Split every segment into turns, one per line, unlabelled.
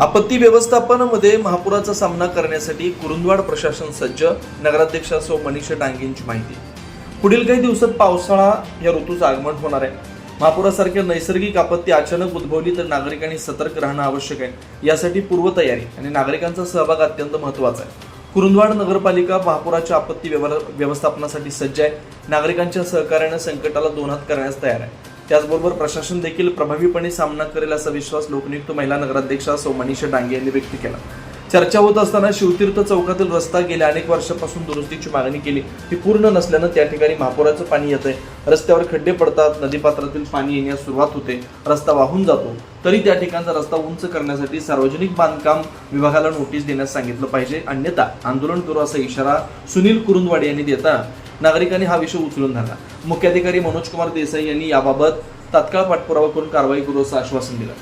आपत्ती व्यवस्थापनामध्ये महापुराचा सामना करण्यासाठी कुरुंदवाड प्रशासन सज्ज. नगराध्यक्ष सौ मनीषा डांगेंची माहिती. पुढील काही दिवसात पावसाळा या ऋतूचं आगमन होणार आहे. महापुरासारख्या नैसर्गिक आपत्ती अचानक उद्भवली तर नागरिकांनी सतर्क राहणं आवश्यक आहे. यासाठी पूर्वतयारी आणि नागरिकांचा सहभाग अत्यंत महत्त्वाचा आहे. कुरुंदवाड नगरपालिका महापुराच्या आपत्ती व्यवस्थापनासाठी सज्ज आहे. नागरिकांच्या सहकार्याने संकटाला दोन हात करण्यास तयार आहे. त्याचबरोबर प्रशासन देखील प्रभावीपणे सामना करेल असा विश्वास लोकनियुक्त महिला नगराध्यक्षा सौ मनीषा डांगे यांनी व्यक्त केला. चर्चा होत असताना शिवतीर्थ चौकातील रस्ता गेल्या अनेक वर्षापासून दुरुस्तीची मागणी केली. ती पूर्ण नसल्यानं त्या ठिकाणी महापुराचं पाणी येतंय. रस्त्यावर खड्डे पडतात, नदीपात्रातील पाणी येण्यास सुरुवात होते, रस्ता वाहून जातो. तरी त्या ठिकाणचा रस्ता उंच करण्यासाठी सार्वजनिक बांधकाम विभागाला नोटीस देण्यास सांगितलं पाहिजे, अन्यथा आंदोलन करू असा इशारा सुनील कुरुंदवाडे यांनी देता नागरिकांनी हा विषय उचलून धरला. मुख्याधिकारी मनोज कुमार देसाई यांनी याबाबत तात्काळ पाठपुरावा करून कारवाई करू असं आश्वासन दिलं.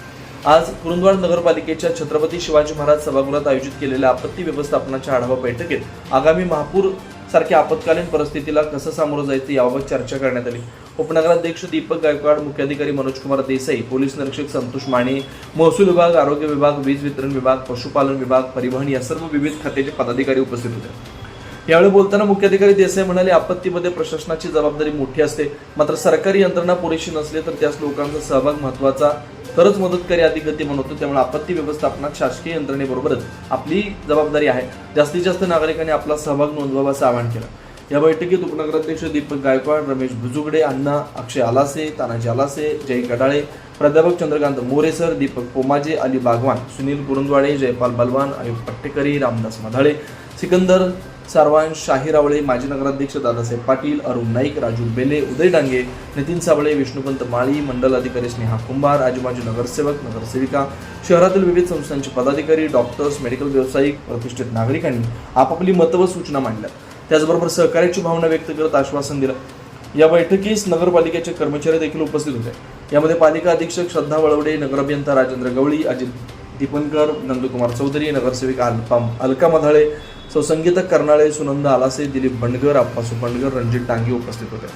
आज कुरुंदवाड नगरपालिकेच्या छत्रपती शिवाजी महाराज सभागृहात आयोजित केलेल्या आपत्ती व्यवस्थापनाच्या आढावा बैठकीत आगामी महापूर सारख्या आपत्कालीन परिस्थितीला कसं सामोरं जायचं याबाबत चर्चा करण्यात आली. उपनगराध्यक्ष दीपक गायकवाड, मुख्याधिकारी मनोज कुमार देसाई, पोलीस निरीक्षक संतोष माने, महसूल विभाग, आरोग्य विभाग, वीज वितरण विभाग, पशुपालन विभाग, परिवहन या सर्व विविध खात्याचे पदाधिकारी उपस्थित होते. यावेळी बोलताना मुख्याधिकारी देसाई म्हणाले, आपत्तीमध्ये प्रशासनाची जबाबदारी मोठी असते, मात्र सरकारी यंत्रणा पुरेशी नसली तर त्यास लोकांचा सहभाग महत्त्वाचा, तरच मदतकारी अधिक गतिमान होतो. त्यामुळे आपत्ती व्यवस्थापनात शासकीय यंत्रणेबरोबरच आपली जबाबदारी आहे. जास्तीत जास्त नागरिकांनी आपला सहभाग नोंदवावा असं आवाहन केलं. या बैठकीत उपनगराध्यक्ष दीपक गायकवाड, रमेश भुजुगडे, अण्णा, अक्षय आलासे, तानाजी आलासे, जय कडाळे, प्राध्यापक चंद्रकांत मोरेसर, दीपक पोमाजे, अली बागवान, सुनील कुरुंदवाडे, जयपाल बलवान, अयुब पट्टेकरी, रामदास मधाळे, सिकंदर सारवान, शाहीर आवळे, माजी नगराध्यक्ष दादासाहेब पाटील, अरुण नाईक, राजू बेले, उदय डांगे, नितीन साबळे, विष्णुपंत माळी, मंडल अधिकारी स्नेहा कुंभार, आजूबाजू नगरसेवक, नगरसेविका, शहरातील विविध संस्थांचे पदाधिकारी, डॉक्टर्स, मेडिकल व्यावसायिक, प्रतिष्ठित नागरिकांनी आपापली मतं व सूचना मांडल्या. त्याचबरोबर सहकार्याची भावना व्यक्त करत आश्वासन दिलं. या बैठकीस नगरपालिकेचे कर्मचारी देखील उपस्थित होते. यामध्ये पालिका अधीक्षक श्रद्धा वळवडे, नगराभियंता राजेंद्र गवळी, अजित दीपनकर, नंदकुमार चौधरी, नगरसेविका अलका मधाळे, संगीता कर्नाळे, सुनंदा आलासे, दिलीप बंडगर, अप्पासू बंडगर, रणजित डांगे उपस्थित होते.